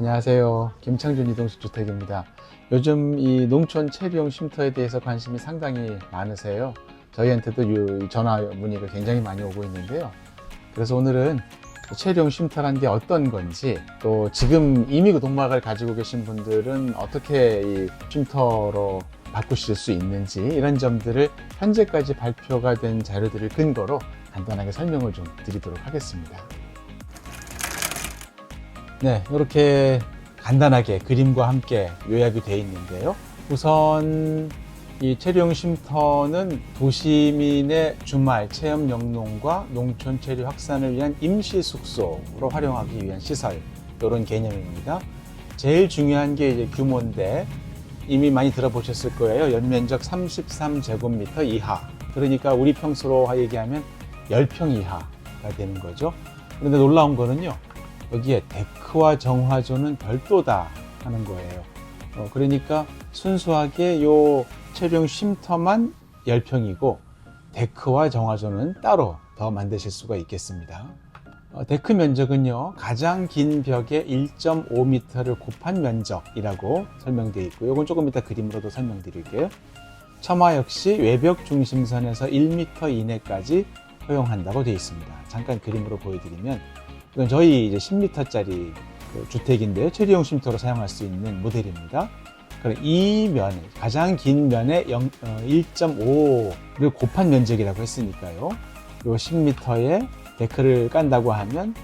안녕하세요. 김창준 이동식주택입니다. 요즘 이 농촌 체류용 쉼터에 대해서 관심이 상당히 많으세요. 저희한테도 전화 문의가 굉장히 많이 오고 있는데요. 그래서 오늘은 체류용 쉼터란 게 어떤 건지, 또 지금 이미 그 농막을 가지고 계신 분들은 어떻게 이 쉼터로 바꾸실 수 있는지, 이런 점들을 현재까지 발표가 된 자료들을 근거로 간단하게 설명을 좀 드리도록 하겠습니다. 네, 이렇게 간단하게 그림과 함께 요약이 되어 있는데요. 우선 이 체류용 쉼터는 도시민의 주말 체험 영농과 농촌 체류 확산을 위한 임시 숙소로 활용하기 위한 시설, 이런 개념입니다. 제일 중요한 게 이제 규모인데, 이미 많이 들어보셨을 거예요. 연면적 33제곱미터 이하. 그러니까 우리 평수로 얘기하면 10평 이하가 되는 거죠. 그런데 놀라운 거는요, 여기에 데크와 정화조는 별도다 하는 거예요. 그러니까 순수하게 요 체류용 쉼터만 10평이고 데크와 정화조는 따로 더 만드실 수가 있겠습니다. 데크 면적은요, 가장 긴 벽의 1.5m를 곱한 면적이라고 설명되어 있고, 이건 조금 이따 그림으로도 설명드릴게요. 처마 역시 외벽 중심선에서 1m 이내까지 허용한다고 되어 있습니다. 잠깐 그림으로 보여드리면, 이건 저희 이제 10m짜리 주택인데요. 체류용 쉼터로 사용할 수 있는 모델입니다. 그럼 이 면에, 가장 긴 면에 1.5를 곱한 면적이라고 했으니까요. 요 10m에 데크를 깐다고 하면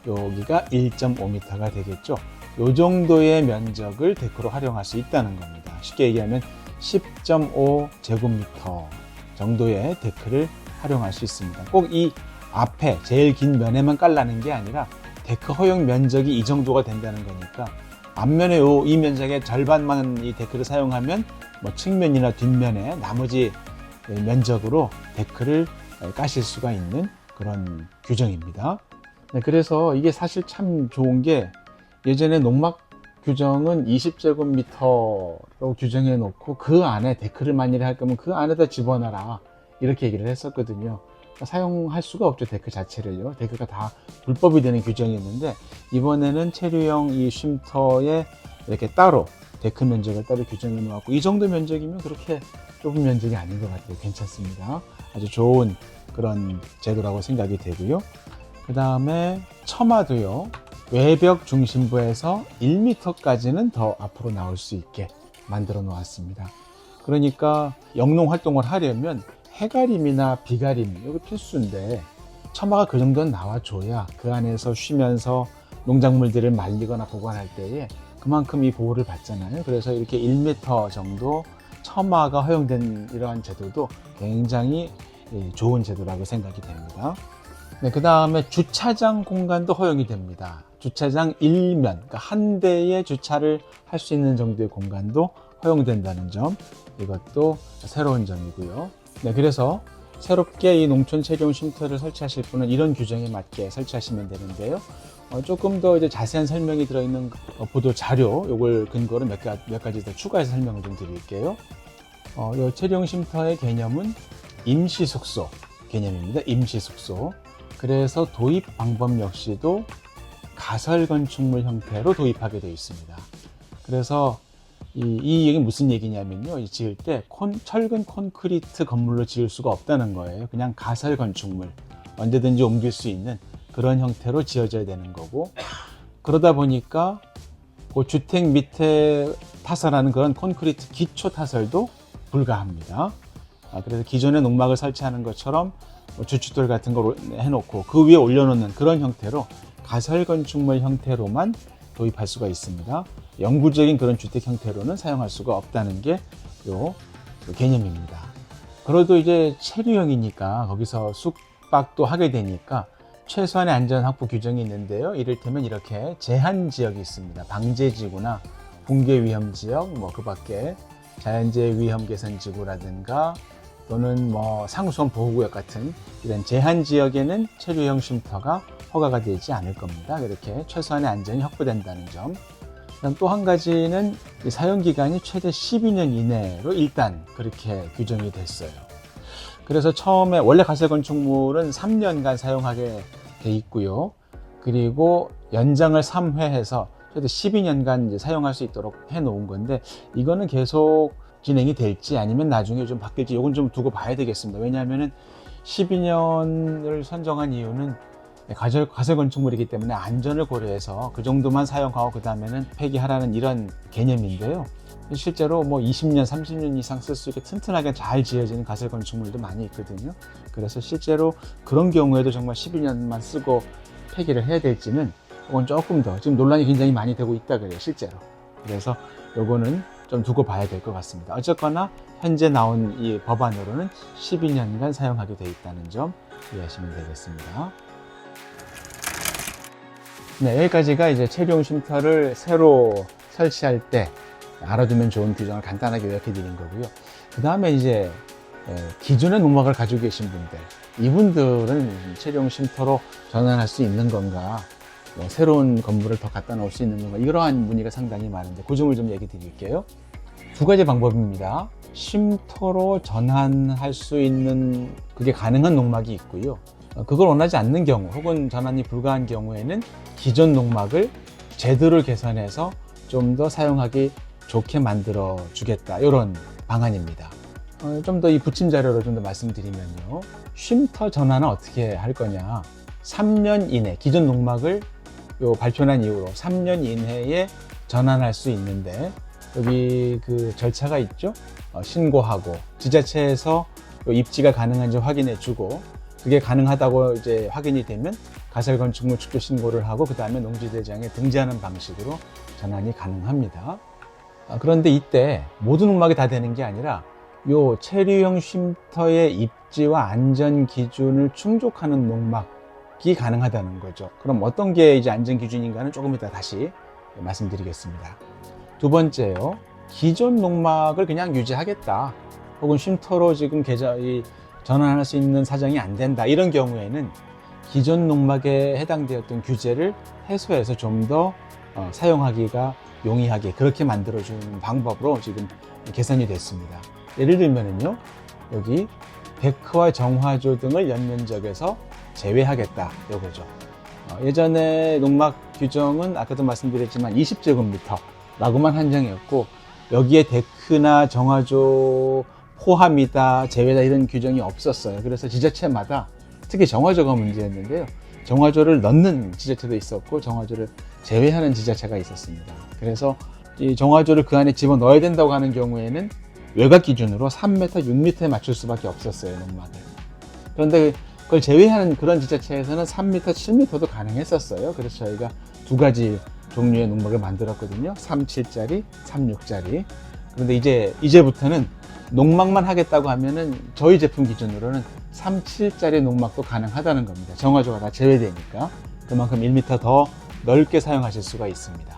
여기가 1.5m가 되겠죠. 요 정도의 면적을 데크로 활용할 수 있다는 겁니다. 쉽게 얘기하면 10.5제곱미터 정도의 데크를 활용할 수 있습니다. 꼭 이 앞에 제일 긴 면에만 깔라는 게 아니라 데크 허용 면적이 이 정도가 된다는 거니까, 앞면에 이 면적의 절반만 이 데크를 사용하면 뭐 측면이나 뒷면에 나머지 면적으로 데크를 까실 수가 있는 그런 규정입니다. 네, 그래서 이게 사실 참 좋은 게, 예전에 농막 규정은 20제곱미터로 규정해 놓고 그 안에 데크를 만일에 할 거면 그 안에다 집어넣어라, 이렇게 얘기를 했었거든요. 사용할 수가 없죠, 데크 자체를요. 데크가 다 불법이 되는 규정이었는데, 이번에는 체류용 이 쉼터에 이렇게 따로 데크 면적을 따로 규정해 놓았고, 이 정도 면적이면 그렇게 좁은 면적이 아닌 것 같아요. 괜찮습니다. 아주 좋은 그런 제도라고 생각이 되고요. 그 다음에 처마도요, 외벽 중심부에서 1m까지는 더 앞으로 나올 수 있게 만들어 놓았습니다. 그러니까 영농 활동을 하려면 해가림이나 비가림, 이거 필수인데, 처마가 그 정도는 나와줘야 그 안에서 쉬면서 농작물들을 말리거나 보관할 때에 그만큼 이 보호를 받잖아요. 그래서 이렇게 1m 정도 처마가 허용된 이러한 제도도 굉장히 좋은 제도라고 생각이 됩니다. 네, 그 다음에 주차장 공간도 허용이 됩니다. 주차장 1면, 그러니까 한 대의 주차를 할 수 있는 정도의 공간도 허용된다는 점, 이것도 새로운 점이고요. 네, 그래서 새롭게 이 농촌 체류용 쉼터를 설치하실 분은 이런 규정에 맞게 설치하시면 되는데요. 조금 더 이제 자세한 설명이 들어있는 보도 자료, 요걸 근거로 몇 가지 더 추가해서 설명을 좀 드릴게요. 이 체류용 쉼터의 개념은 임시 숙소 개념입니다. 임시 숙소. 그래서 도입 방법 역시도 가설 건축물 형태로 도입하게 되어 있습니다. 그래서 이 얘기는 무슨 얘기냐면요, 지을 때 철근 콘크리트 건물로 지을 수가 없다는 거예요. 그냥 가설 건축물, 언제든지 옮길 수 있는 그런 형태로 지어져야 되는 거고, 그러다 보니까 그 주택 밑에 타설하는 그런 콘크리트 기초 타설도 불가합니다. 그래서 기존에 농막을 설치하는 것처럼 주춧돌 같은 걸 해놓고 그 위에 올려놓는 그런 형태로 가설 건축물 형태로만 도입할 수가 있습니다. 영구적인 그런 주택 형태로는 사용할 수가 없다는 게 요 개념입니다. 그래도 이제 체류형이니까 거기서 숙박도 하게 되니까 최소한의 안전 확보 규정이 있는데요. 이를테면 이렇게 제한 지역이 있습니다. 방제지구나 붕괴 위험 지역, 뭐 그 밖에 자연재해 위험 개선 지구라든가 또는 뭐 상수원 보호구역 같은 이런 제한 지역에는 체류형 쉼터가 허가가 되지 않을 겁니다. 이렇게 최소한의 안전이 확보된다는 점. 그다음 또 한 가지는 사용기간이 최대 12년 이내로 일단 그렇게 규정이 됐어요. 그래서 처음에 원래 가설 건축물은 3년간 사용하게 돼 있고요. 그리고 연장을 3회 해서 저도 12년간 이제 사용할 수 있도록 해 놓은 건데, 이거는 계속 진행이 될지 아니면 나중에 좀 바뀔지 이건 좀 두고 봐야 되겠습니다. 왜냐하면은 12년을 선정한 이유는 가설 건축물이기 때문에 안전을 고려해서 그 정도만 사용하고 그 다음에는 폐기하라는 이런 개념인데요. 실제로 뭐 20년, 30년 이상 쓸 수 있게 튼튼하게 잘 지어지는 가설 건축물도 많이 있거든요. 그래서 실제로 그런 경우에도 정말 12년만 쓰고 폐기를 해야 될지는 이건 조금 더 지금 논란이 굉장히 많이 되고 있다 그래요, 실제로. 그래서 요거는 좀 두고 봐야 될 것 같습니다. 어쨌거나 현재 나온 이 법안으로는 12년간 사용하게 돼 있다는 점 이해하시면 되겠습니다. 네, 여기까지가 이제 체류용 쉼터를 새로 설치할 때 알아두면 좋은 규정을 간단하게 요약해 드린 거고요. 그 다음에 이제 기존의 농막을 가지고 계신 분들, 이분들은 체류용 쉼터로 전환할 수 있는 건가, 새로운 건물을 더 갖다 놓을 수 있는 건가, 이러한 문의가 상당히 많은데 그 점을 좀 얘기 드릴게요. 두 가지 방법입니다. 쉼터로 전환할 수 있는 그게 가능한 농막이 있고요. 그걸 원하지 않는 경우 혹은 전환이 불가한 경우에는 기존 농막을 제도를 개선해서 좀 더 사용하기 좋게 만들어 주겠다, 이런 방안입니다. 좀 더 이 부침 자료로 좀 더 말씀드리면요, 쉼터 전환은 어떻게 할 거냐, 3년 이내 기존 농막을 요 발표난 이후로 3년 이내에 전환할 수 있는데, 여기 그 절차가 있죠. 신고하고 지자체에서 입지가 가능한지 확인해 주고, 그게 가능하다고 이제 확인이 되면 가설 건축물 축조 신고를 하고 그 다음에 농지대장에 등재하는 방식으로 전환이 가능합니다. 그런데 이때 모든 농막이 다 되는 게 아니라 요 체류용 쉼터의 입지와 안전 기준을 충족하는 농막이 가능하다는 거죠. 그럼 어떤 게 이제 안전 기준인가는 조금 이따 다시 말씀드리겠습니다. 두 번째요, 기존 농막을 그냥 유지하겠다, 혹은 쉼터로 지금 전환할 수 있는 사정이 안 된다, 이런 경우에는 기존 농막에 해당되었던 규제를 해소해서 좀 더 사용하기가 용이하게 그렇게 만들어주는 방법으로 지금 개선이 됐습니다. 예를 들면은요, 여기 데크와 정화조 등을 연면적에서 제외하겠다, 요거죠. 예전에 농막 규정은 아까도 말씀드렸지만 20제곱미터라고만 한정이었고, 여기에 데크나 정화조 포함이다, 제외다 이런 규정이 없었어요. 그래서 지자체마다 특히 정화조가 문제였는데요, 정화조를 넣는 지자체도 있었고 정화조를 제외하는 지자체가 있었습니다. 그래서 이 정화조를 그 안에 집어넣어야 된다고 하는 경우에는 외곽 기준으로 3m, 6m에 맞출 수밖에 없었어요, 농막을. 그런데 그걸 제외하는 그런 지자체에서는 3m, 7m도 가능했었어요. 그래서 저희가 두 가지 종류의 농막을 만들었거든요. 37짜리, 36짜리. 그런데 이제부터는 농막만 하겠다고 하면은 저희 제품 기준으로는 37짜리 농막도 가능하다는 겁니다. 정화조가 다 제외되니까 그만큼 1m 더 넓게 사용하실 수가 있습니다.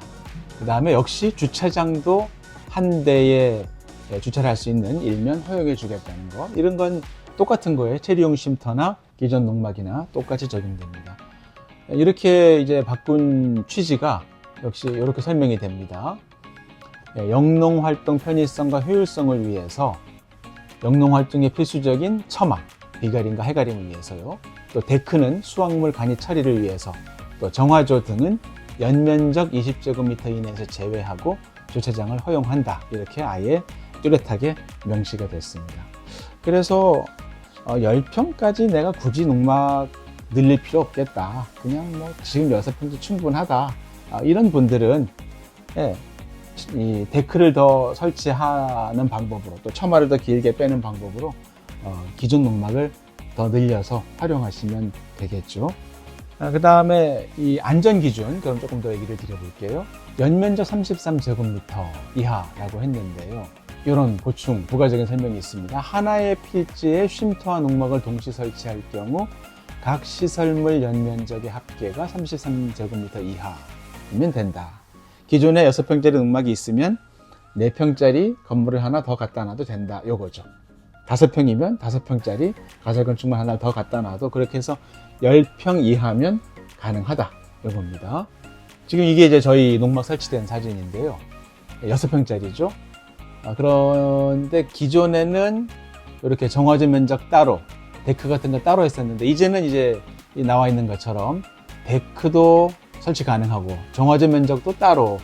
그 다음에 역시 주차장도 한 대에 주차를 할 수 있는 일면 허용해 주겠다는 거, 이런 건 똑같은 거예요. 체류용 쉼터나 기존 농막이나 똑같이 적용됩니다. 이렇게 이제 바꾼 취지가 역시 이렇게 설명이 됩니다. 영농 활동 편의성과 효율성을 위해서 영농 활동에 필수적인 처마, 비가림과 해가림을 위해서요. 또 데크는 수확물 간이 처리를 위해서, 또 정화조 등은 연면적 20제곱미터 이내에서 제외하고 주차장을 허용한다. 이렇게 아예 뚜렷하게 명시가 됐습니다. 그래서 10평까지 내가 굳이 농막 늘릴 필요 없겠다, 그냥 뭐 지금 6평도 충분하다, 이런 분들은 이 데크를 더 설치하는 방법으로, 또 처마를 더 길게 빼는 방법으로 기존 농막을 더 늘려서 활용하시면 되겠죠. 그 다음에 이 안전기준, 그럼 조금 더 얘기를 드려볼게요. 연면적 33제곱미터 이하라고 했는데요, 이런 보충, 부가적인 설명이 있습니다. 하나의 필지에 쉼터와 농막을 동시 설치할 경우 각 시설물 연면적의 합계가 33제곱미터 이하이면 된다. 기존에 6평짜리 농막이 있으면 4평짜리 건물을 하나 더 갖다 놔도 된다, 요거죠. 5평이면 5평짜리 가설 건축물 하나 더 갖다 놔도, 그렇게 해서 10평 이하면 가능하다, 요겁니다. 지금 이게 이제 저희 농막 설치된 사진인데요, 6평짜리죠. 그런데 기존에는 이렇게 정화조 면적 따로, 데크 같은 거 따로 했었는데, 이제는 이제 나와 있는 것처럼 데크도 설치 가능하고 정화조 면적도 따로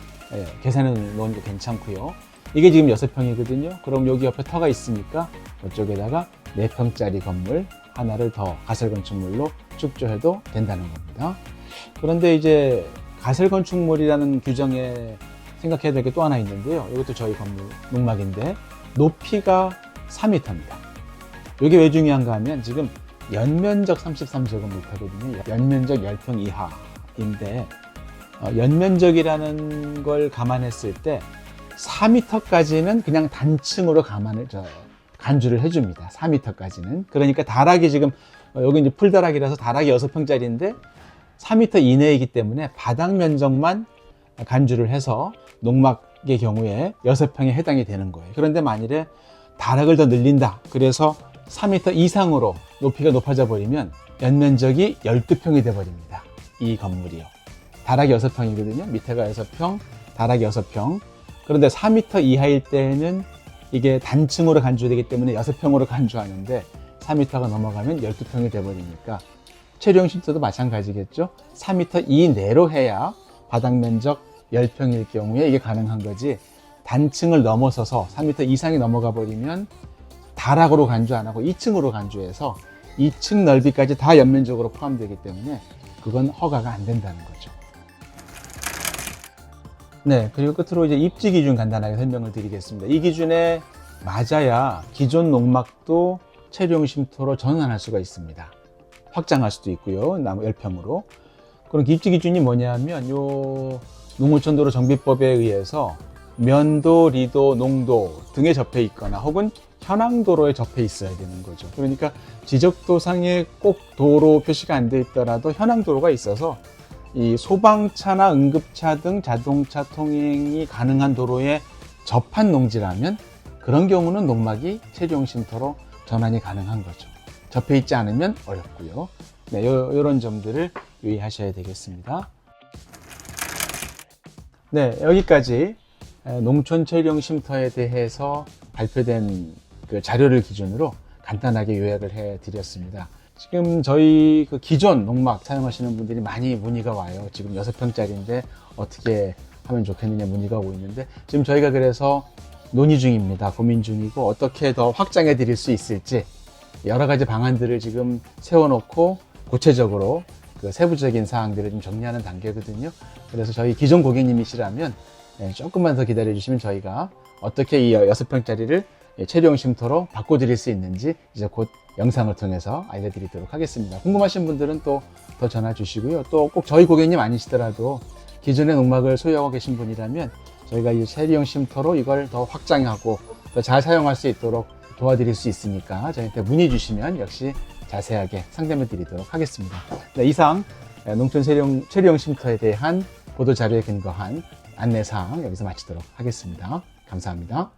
계산해 놓은 게 괜찮고요. 이게 지금 6평이거든요. 그럼 여기 옆에 터가 있으니까 이쪽에다가 4평짜리 건물 하나를 더 가설 건축물로 축조해도 된다는 겁니다. 그런데 이제 가설 건축물이라는 규정에 생각해야 될 게 또 하나 있는데요. 이것도 저희 건물 농막인데 높이가 4m입니다. 이게 왜 중요한가 하면 지금 연면적 33제곱미터거든요. 연면적 10평 이하인데 연면적이라는 걸 감안했을 때 4m까지는 그냥 단층으로 간주를 해줍니다. 4m까지는. 그러니까 다락이 지금 여기 이제 풀다락이라서 다락이 6평짜리인데 4m 이내이기 때문에 바닥 면적만 간주를 해서 농막의 경우에 6평에 해당이 되는 거예요. 그런데 만일에 다락을 더 늘린다. 그래서 4m 이상으로 높이가 높아져 버리면 연면적이 12평이 돼 버립니다. 이 건물이요. 다락이 6평이거든요. 밑에가 6평, 다락이 6평. 그런데 4m 이하일 때는 이게 단층으로 간주되기 때문에 6평으로 간주하는데 4m가 넘어가면 12평이 돼 버리니까 체류형 쉼터도 마찬가지겠죠. 4m 이내로 해야 바닥 면적 10평일 경우에 이게 가능한 거지, 단층을 넘어서서 3m 이상이 넘어가 버리면 다락으로 간주 안 하고 2층으로 간주해서 2층 넓이까지 다 연면적으로 포함되기 때문에 그건 허가가 안 된다는 거죠. 네, 그리고 끝으로 이제 입지 기준 간단하게 설명을 드리겠습니다. 이 기준에 맞아야 기존 농막도 체류형 쉼터로 전환할 수가 있습니다. 확장할 수도 있고요. 나무 10평으로. 그럼 입지 기준이 뭐냐면 요 농어촌도로 정비법에 의해서 면도, 리도, 농도 등에 접해 있거나 혹은 현황도로에 접해 있어야 되는 거죠. 그러니까 지적도상에 꼭 도로 표시가 안 돼 있더라도 현황도로가 있어서 이 소방차나 응급차 등 자동차 통행이 가능한 도로에 접한 농지라면 그런 경우는 농막이 체류형 쉼터로 전환이 가능한 거죠. 접해 있지 않으면 어렵고요. 네, 이런 점들을 유의하셔야 되겠습니다. 네, 여기까지 농촌 체류형 쉼터에 대해서 발표된 그 자료를 기준으로 간단하게 요약을 해 드렸습니다. 지금 저희 그 기존 농막 사용하시는 분들이 많이 문의가 와요. 지금 6평짜리인데 어떻게 하면 좋겠느냐 문의가 오고 있는데, 지금 저희가 그래서 논의 중입니다. 고민 중이고 어떻게 더 확장해 드릴 수 있을지 여러 가지 방안들을 지금 세워놓고 구체적으로 그 세부적인 사항들을 좀 정리하는 단계거든요. 그래서 저희 기존 고객님이시라면 조금만 더 기다려 주시면 저희가 어떻게 이 6평짜리를 체류형 쉼터로 바꿔드릴 수 있는지 이제 곧 영상을 통해서 알려드리도록 하겠습니다. 궁금하신 분들은 또 더 전화 주시고요. 또 꼭 저희 고객님 아니시더라도 기존의 농막을 소유하고 계신 분이라면 저희가 이 체류형 쉼터로 이걸 더 확장하고 더 잘 사용할 수 있도록 도와드릴 수 있으니까 저희한테 문의 주시면 역시 자세하게 상담해 드리도록 하겠습니다. 네, 이상 농촌 체류형 쉼터에 대한 보도 자료에 근거한 안내사항 여기서 마치도록 하겠습니다. 감사합니다.